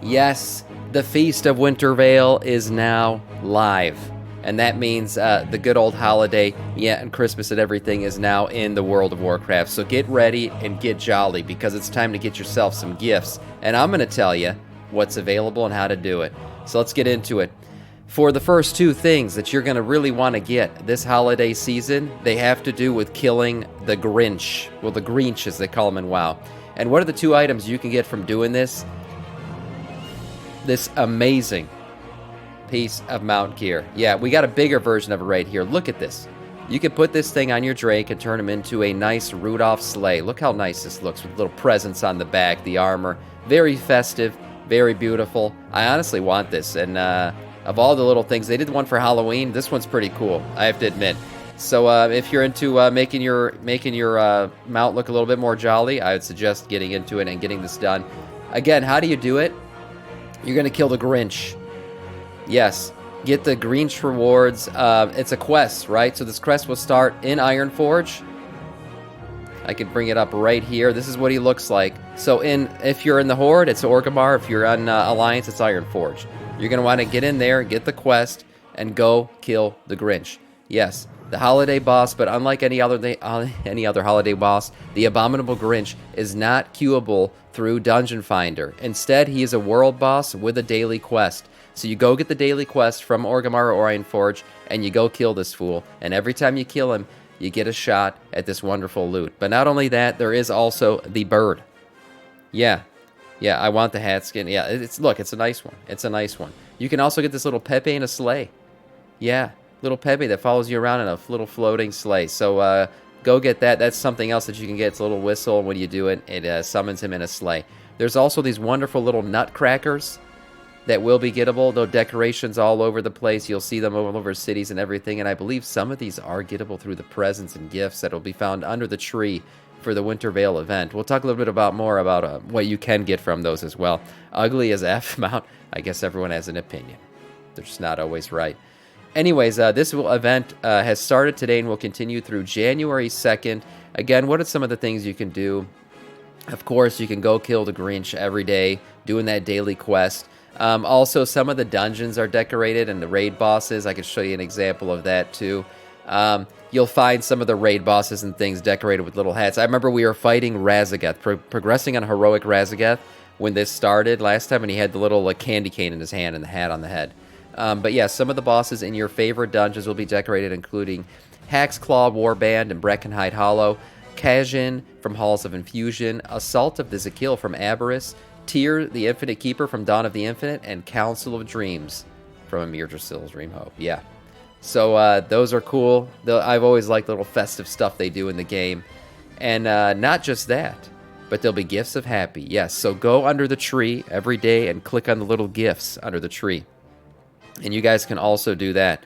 Yes, the Feast of Wintervale is now live. And that means the good old holiday, yeah, and Christmas and everything is now in the world of Warcraft. So get ready and get jolly because it's time to get yourself some gifts. And I'm going to tell you what's available and how to do it. So let's get into it. For the first two things that you're going to really want to get this holiday season, they have to do with killing the Grinch. Well, the Grinch, as they call him in WoW. And what are the two items you can get from doing this? This amazing piece of mount gear. Yeah, we got a bigger version of it right here. Look at this. You can put this thing on your Drake and turn him into a nice Rudolph sleigh. Look how nice this looks with little presents on the back, the armor. Very festive, very beautiful. I honestly want this. And of all the little things, they did one for Halloween. This one's pretty cool, I have to admit. So if you're into making your mount look a little bit more jolly, I would suggest getting into it and getting this done. Again, how do you do it? You're going to kill the Grinch. Yes, get the Grinch rewards. It's a quest, right? So this quest will start in Ironforge. I can bring it up right here. This is what he looks like. So if you're in the Horde, it's Orgrimmar. If you're on Alliance, it's Ironforge. You're going to want to get in there, get the quest, and go kill the Grinch. Yes, the holiday boss, but unlike any other holiday boss, the Abominable Grinch is not queuable through Dungeon Finder. Instead, he is a world boss with a daily quest. So you go get the daily quest from Orgrimmar or Ironforge, and you go kill this fool. And every time you kill him, you get a shot at this wonderful loot. But not only that, there is also the bird. Yeah, I want the hat skin. Yeah, look, it's a nice one. It's a nice one. You can also get this little Pepe in a sleigh. Yeah, little Pepe that follows you around in a little floating sleigh. So go get that. That's something else that you can get. It's a little whistle. When you do it, it summons him in a sleigh. There's also these wonderful little nutcrackers that will be gettable, though decorations all over the place. You'll see them all over cities and everything, and I believe some of these are gettable through the presents and gifts that will be found under the tree for the Wintervale event. We'll talk a little bit more about what you can get from those as well. Ugly as F mount, I guess everyone has an opinion. They're just not always right. Anyways, this event has started today and will continue through January 2nd. Again, what are some of the things you can do? Of course, you can go kill the Grinch every day, doing that daily quest. Also, some of the dungeons are decorated, and the raid bosses, I can show you an example of that too. You'll find some of the raid bosses and things decorated with little hats. I remember we were fighting Razageth, progressing on heroic Razageth when this started last time, and he had the little candy cane in his hand and the hat on the head. But yeah, some of the bosses in your favorite dungeons will be decorated, including Haxclaw Warband and Breckenhide Hollow, Kajin from Halls of Infusion, Assault of the Zakil from Aberrus, Tyr, the Infinite Keeper from Dawn of the Infinite, and Council of Dreams from Amir Drasil's Dream Hope. Yeah. So those are cool. I've always liked the little festive stuff they do in the game. And not just that, but there'll be gifts of happy. Yes, so go under the tree every day and click on the little gifts under the tree. And you guys can also do that.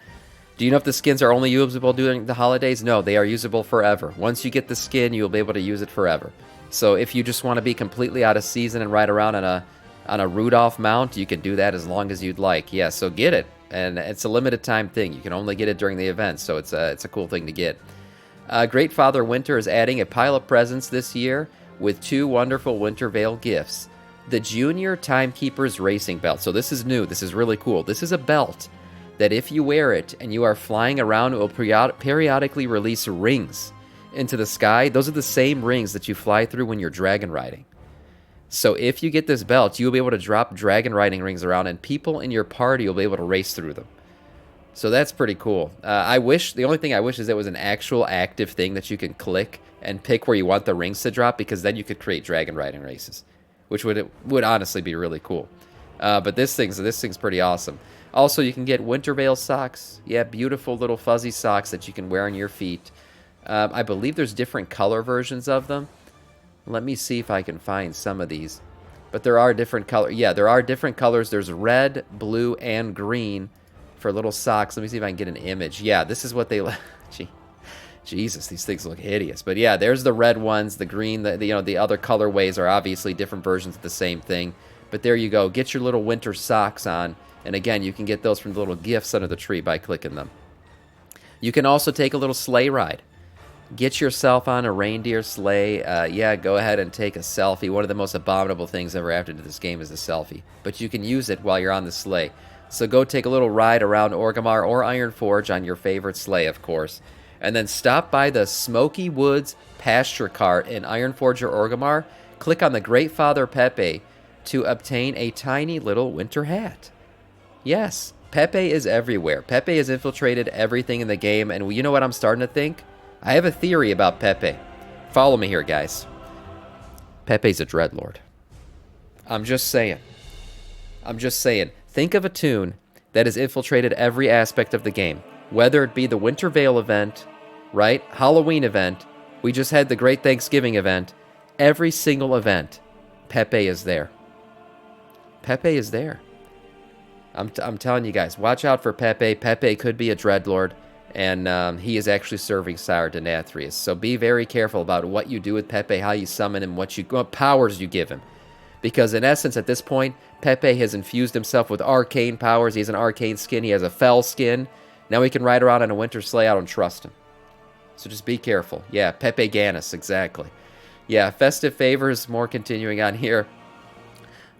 Do you know if the skins are only usable during the holidays? No, they are usable forever. Once you get the skin, you'll be able to use it forever. So if you just want to be completely out of season and ride around on a Rudolph mount, you can do that as long as you'd like. Yeah, so get it. And it's a limited time thing. You can only get it during the event, so it's a cool thing to get. Great Father Winter is adding a pile of presents this year with 2 wonderful Wintervale gifts. The Junior Timekeeper's Racing Belt. So this is new. This is really cool. This is a belt that if you wear it and you are flying around, it will periodically release rings into the sky. Those are the same rings that you fly through when you're dragon riding. So if you get this belt, you'll be able to drop dragon riding rings around, and people in your party will be able to race through them. So that's pretty cool. The only thing I wish is it was an actual active thing that you can click and pick where you want the rings to drop, because then you could create dragon riding races, which would honestly be really cool. But this thing's pretty awesome. Also, you can get Wintervale socks. Yeah, beautiful little fuzzy socks that you can wear on your feet. I believe there's different color versions of them. Let me see if I can find some of these. But there are different colors. Yeah, there are different colors. There's red, blue, and green for little socks. Let me see if I can get an image. Yeah, this is what they look. Jesus, these things look hideous. But yeah, there's the red ones, the green, the other colorways are obviously different versions of the same thing. But there you go. Get your little winter socks on. And again, you can get those from the little gifts under the tree by clicking them. You can also take a little sleigh ride. Get yourself on a reindeer sleigh. Yeah, go ahead and take a selfie. One of the most abominable things ever added to this game is a selfie. But you can use it while you're on the sleigh. So go take a little ride around Orgrimmar or Ironforge on your favorite sleigh, of course. And then stop by the Smoky Woods Pasture Cart in Ironforge or Orgrimmar. Click on the Great Father Pepe to obtain a tiny little winter hat. Yes, Pepe is everywhere. Pepe has infiltrated everything in the game. And you know what I'm starting to think? I have a theory about Pepe. Follow me here, guys. Pepe's a Dreadlord. I'm just saying. Think of a toon that has infiltrated every aspect of the game. Whether it be the Winter Veil event, right? Halloween event. We just had the Great Thanksgiving event. Every single event, Pepe is there. Pepe is there. I'm telling you guys, watch out for Pepe. Pepe could be a Dreadlord. And he is actually serving Sire Denathrius. So be very careful about what you do with Pepe, how you summon him, what powers you give him. Because in essence, at this point, Pepe has infused himself with arcane powers. He has an arcane skin. He has a fell skin. Now he can ride around on a winter sleigh. I don't trust him. So just be careful. Yeah, Pepe Gannis, exactly. Yeah, festive favors, more continuing on here.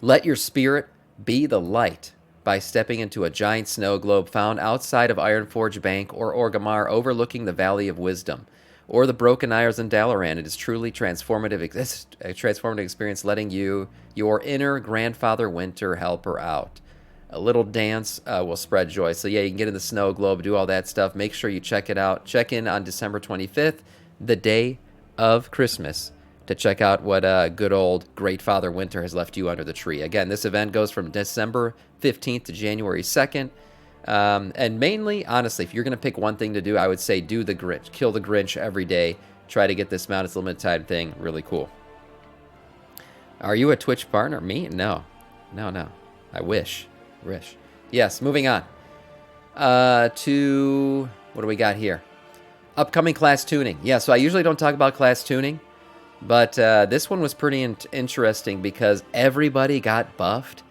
Let your spirit be the light by stepping into a giant snow globe found outside of Ironforge Bank or Orgrimmar overlooking the Valley of Wisdom, or the Broken Isles in Dalaran. It is truly a transformative experience, letting your inner Grandfather Winter helper out. A little dance will spread joy. So yeah, you can get in the snow globe, do all that stuff. Make sure you check it out. Check in on December 25th, the day of Christmas, to check out what good old Great Father Winter has left you under the tree. Again, this event goes from December 15th to January 2nd. And mainly, honestly, if you're going to pick one thing to do, I would say do the Grinch. Kill the Grinch every day. Try to get this mount. It's a limited time thing. Really cool. Are you a Twitch partner? Me? No. No. I wish. Yes, moving on. To... what do we got here? Upcoming class tuning. Yeah, so I usually don't talk about class tuning. But this one was pretty interesting because everybody got buffed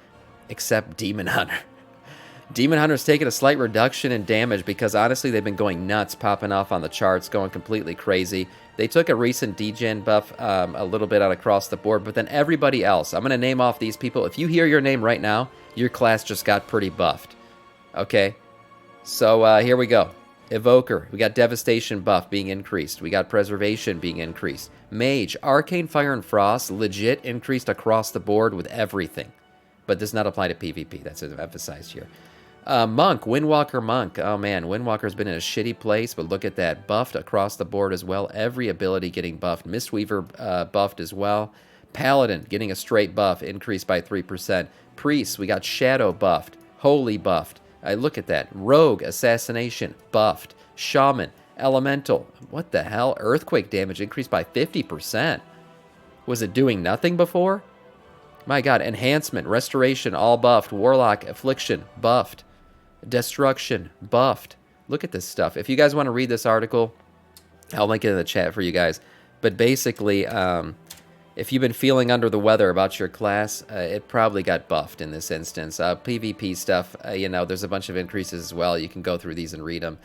except Demon Hunter. Demon Hunter's taken a slight reduction in damage because honestly they've been going nuts, popping off on the charts, going completely crazy. They took a recent degen buff a little bit out across the board, but then everybody else, I'm going to name off these people. If you hear your name right now, your class just got pretty buffed. Okay? So here we go. Evoker, we got Devastation buff being increased. We got Preservation being increased. Mage, Arcane Fire and Frost, legit increased across the board with everything. But does not apply to PvP. That's emphasized here. Monk, Windwalker Monk. Oh man, Windwalker's been in a shitty place, but look at that. Buffed across the board as well. Every ability getting buffed. Mistweaver buffed as well. Paladin getting a straight buff, increased by 3%. Priest, we got Shadow buffed. Holy buffed. Look at that. Rogue, Assassination, buffed. Shaman, Elemental. What the hell? Earthquake damage increased by 50%. Was it doing nothing before? My god. Enhancement, Restoration, all buffed. Warlock, Affliction, buffed. Destruction, buffed. Look at this stuff. If you guys want to read this article, I'll link it in the chat for you guys. But basically, if you've been feeling under the weather about your class, it probably got buffed in this instance. PvP stuff, there's a bunch of increases as well. You can go through these and read them.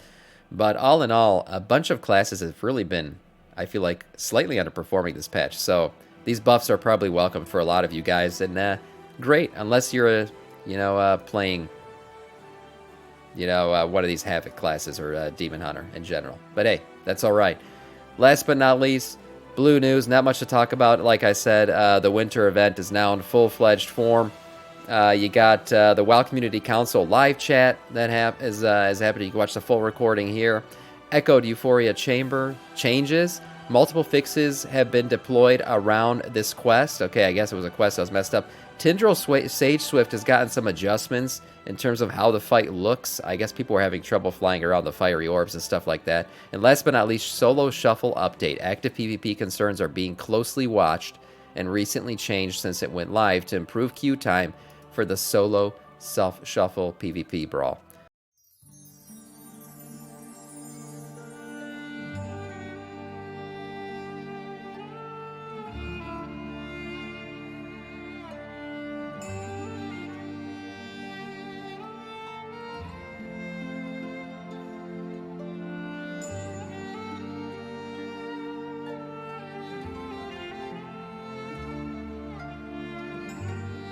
But all in all, a bunch of classes have really been, I feel like, slightly underperforming this patch. So these buffs are probably welcome for a lot of you guys. And great, unless you're, playing, one of these Havoc classes or Demon Hunter in general. But hey, that's all right. Last but not least, Blue news, not much to talk about. Like I said, the winter event is now in full-fledged form. You got the WoW Community Council live chat that is happening. You can watch the full recording here. Echoed Euphoria Chamber changes. Multiple fixes have been deployed around this quest. Okay, I guess it was a quest that was messed up. Tindral Sage Swift has gotten some adjustments in terms of how the fight looks. I guess people were having trouble flying around the fiery orbs and stuff like that. And last but not least, Solo Shuffle update. Active PvP concerns are being closely watched and recently changed since it went live to improve queue time for the Solo Shuffle PvP brawl.